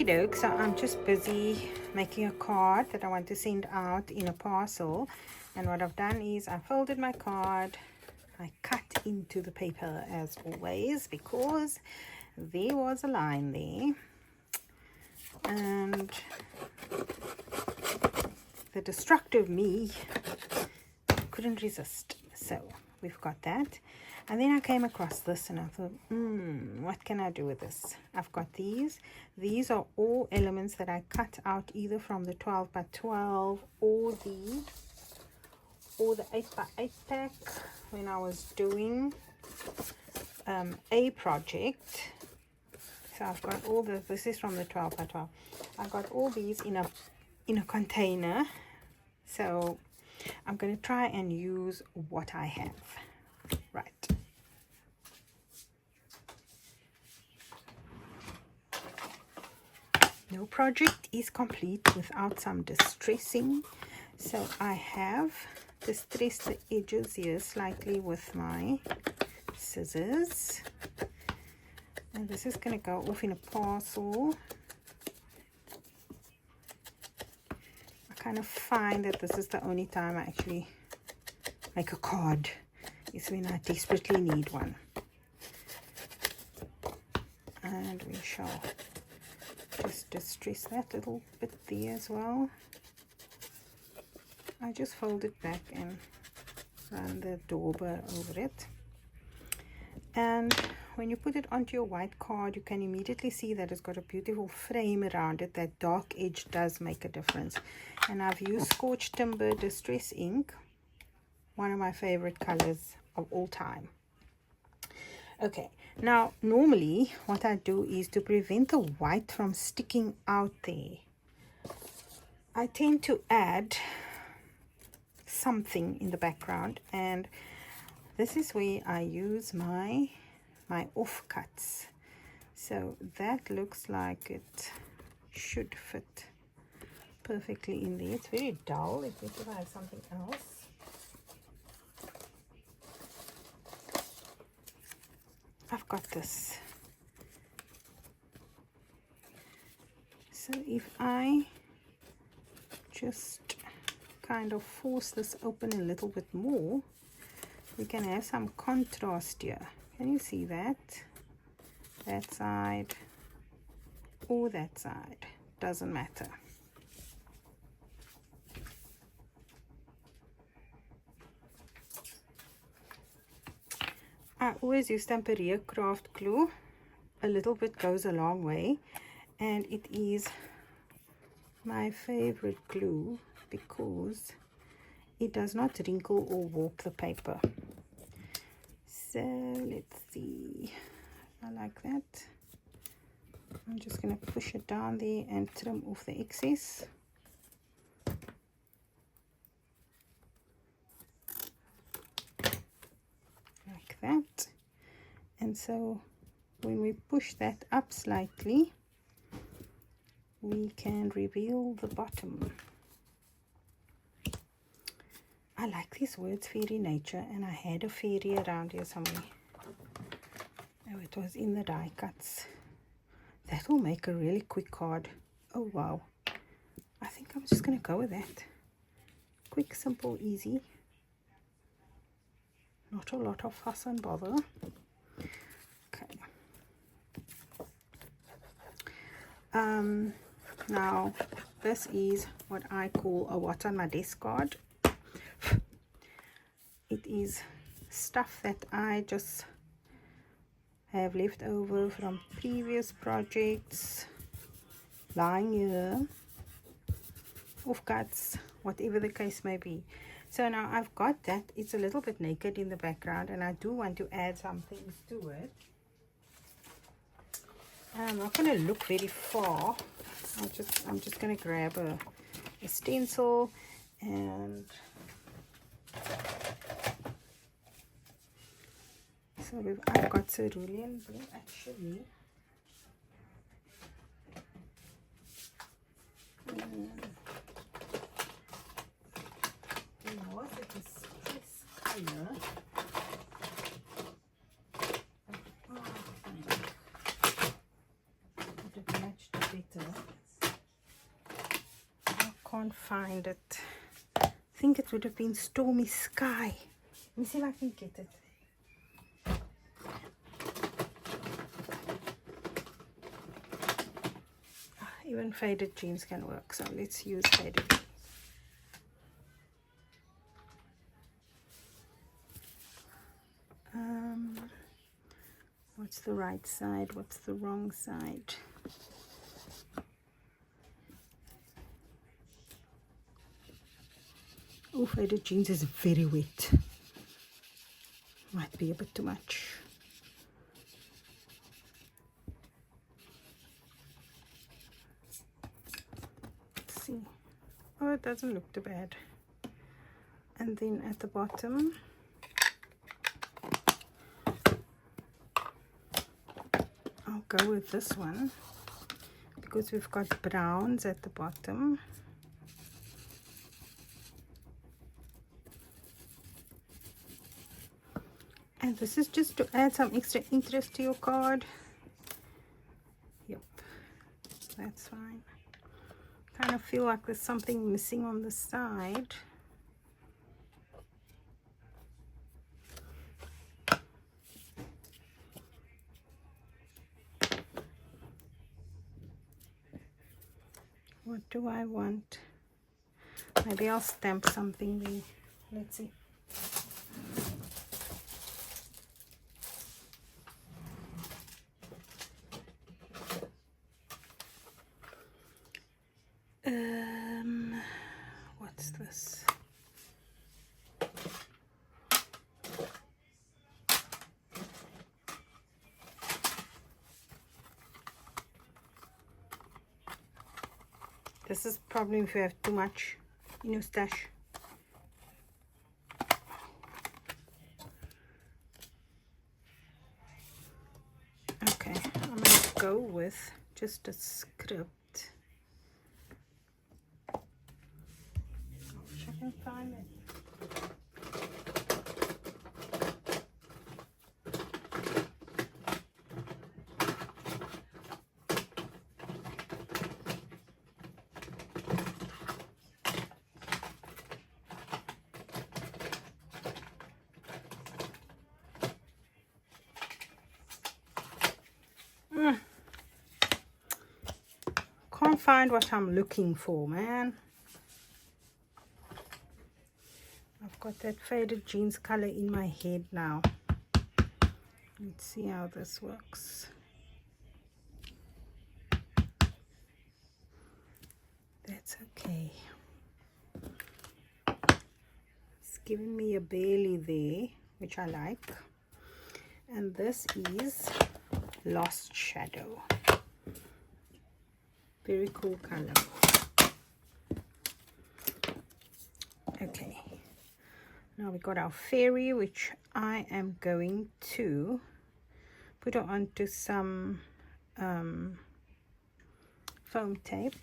doke, so I'm just busy making a card that I want to send out in a parcel. And what I've done is I folded my card, I cut into the paper as always because there was a line there, and the destructive me couldn't resist. So we've got that. And then I came across this and I thought, what can I do with this? I've got these. These are all elements that I cut out either from the 12 by 12 or the 8 by 8 pack when I was doing a project. So I've got all this is from the 12 by 12. I've got all these in a container. So I'm going to try and use what I have. Right. No project is complete without some distressing. So I have distressed the edges here slightly with my scissors. And this is going to go off in a parcel. I kind of find that this is the only time I actually make a card, is when I desperately need one. And we shall just distress that little bit there as well. I just fold it back and run the dauber over it. And when you put it onto your white card, you can immediately see that it's got a beautiful frame around it. That dark edge does make a difference. And I've used Scorched Timber Distress ink, one of my favorite colors of all time. Okay, now normally what I do is to prevent the white from sticking out there, I tend to add something in the background, and this is where I use my offcuts. So that looks like it should fit perfectly in there. It's very dull. Let me try something else. I've got this. So if I just kind of force this open a little bit more, we can have some contrast here. Can you see that? That side or that side, doesn't matter. I always use Temperature craft glue. A little bit goes a long way, and it is my favorite glue because it does not wrinkle or warp the paper. So let's see. I like that. I'm just going to push it down there and trim off the excess. Like that. And so when we push that up slightly, we can reveal the bottom. I like these words, fairy nature, and I had a fairy around here somewhere. Oh, it was in the die cuts. That will make a really quick card. Oh wow, I think I'm just going to go with that. Quick, simple, easy. Not a lot of fuss and bother. Okay. Now this is what I call a what's on my desk card. It is stuff that I just have left over from previous projects, lying here, offcuts, whatever the case may be. So now I've got that. It's a little bit naked in the background, and I do want to add some things to it. I'm not going to look very far. I'm just going to grab a stencil, and so I've got cerulean blue actually. There was a distress color. Would have matched better. Can't find it. I think it would have been Stormy Sky. Let me see if I can get it. Even faded jeans can work, so let's use faded jeans. What's the right side? What's the wrong side? Oh, faded jeans is very wet. Might be a bit too much. Let's see. Oh, it doesn't look too bad. And then at the bottom, I'll go with this one because we've got browns at the bottom. And this is just to add some extra interest to your card. Yep, that's fine. Kind of feel like there's something missing on the side. What do I want? Maybe I'll stamp something there. Let's see. What's this? This is probably if you have too much in your stash. Okay, I'm going to go with just a script. I wish I can find it. Can't find what I'm looking for, man. I've got that faded jeans color in my head now. Let's see how this works. That's okay. It's giving me a barely there, which I like. And this is Lost Shadow. Very cool color. Okay, now we got our fairy, which I am going to put it onto some foam tape.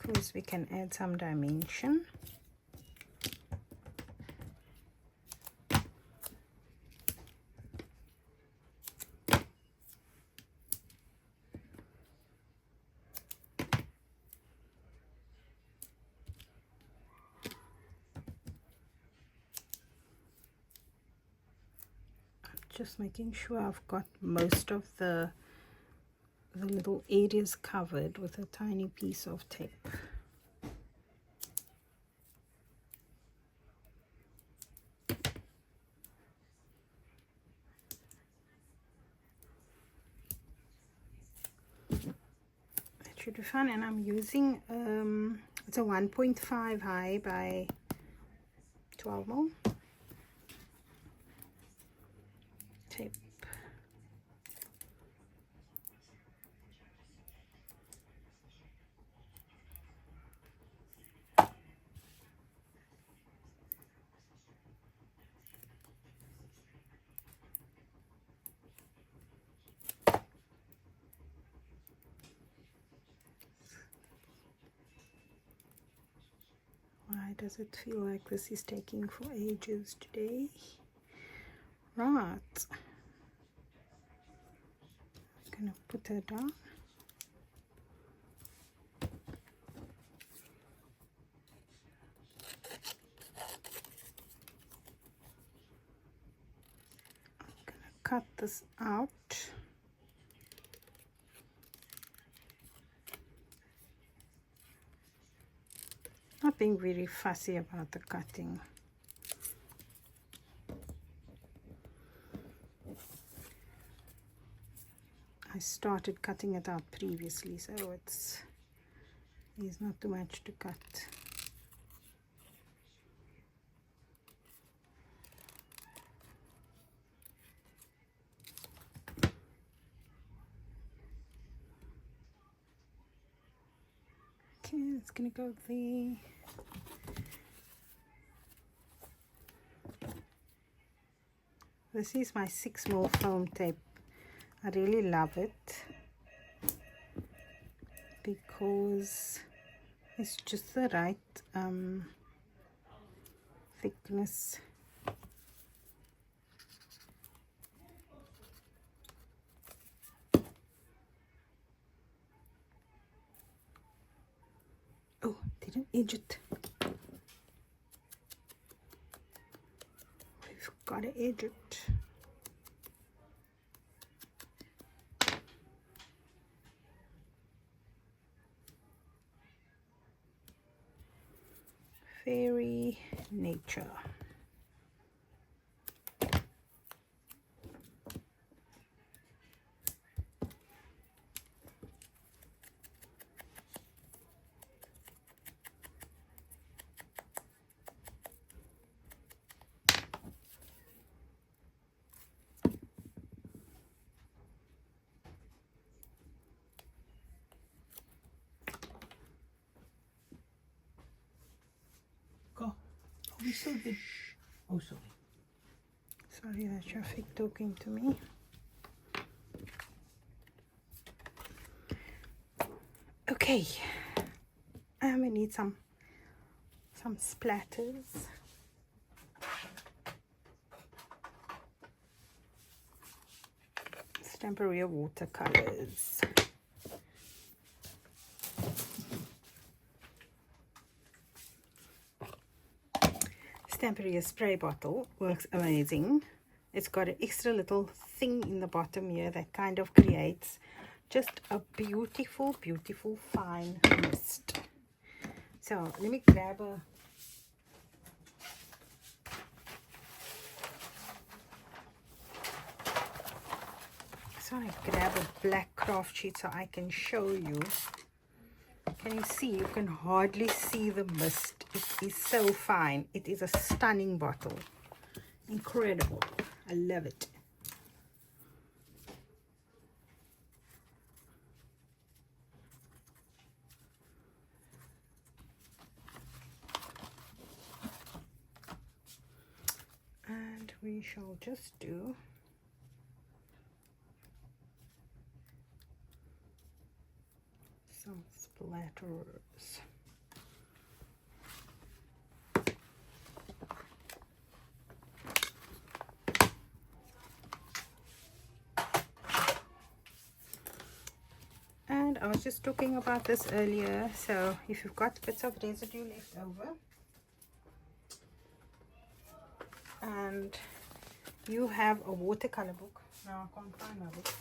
Because we can add some dimension. Just making sure I've got most of the little areas covered with a tiny piece of tape. That should be fun. And I'm using it's a 1.5 high by 12 mil tape. does it feel like this is taking for ages today? Right. I'm gonna put her down. I'm gonna cut this out. Not being very fussy about the cutting. I started cutting it out previously, so there's not too much to cut. Okay, it's gonna go there. This is my 6mm foam tape. I really love it because it's just the right thickness. Oh, didn't edge it. We've got to edge it. Fairy nature. We still did. Oh, sorry. Sorry, that traffic talking to me. Okay, I'm gonna need some splatters. Stamperia watercolors. Stamperia spray bottle works amazing. It's got an extra little thing in the bottom here that kind of creates just a beautiful, beautiful fine mist. So let me grab a black craft sheet so I can show you. Can you see? You can hardly see the mist. It is so fine. It is a stunning bottle. Incredible. I love it. And we shall just do some splatters. And I was just talking about this earlier, so if you've got bits of residue left over and you have a watercolor book, now I can't find my book.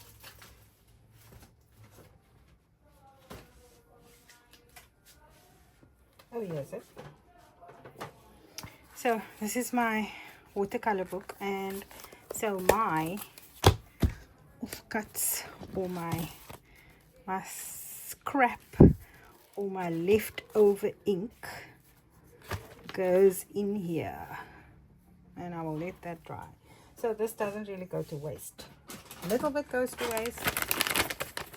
Oh, yes, it. So this is my watercolor book, and so my offcuts or my scrap or my leftover ink goes in here, and I will let that dry. So this doesn't really go to waste. A little bit goes to waste,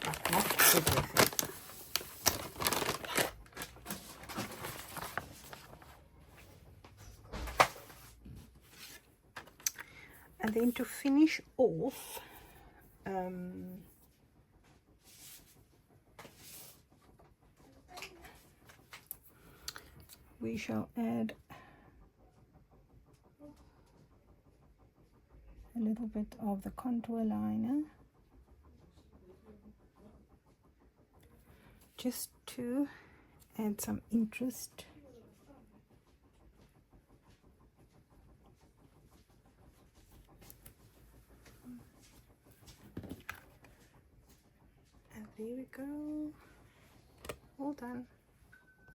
but not everything. And then to finish off, we shall add a little bit of the contour liner just to add some interest. And there we go. All done.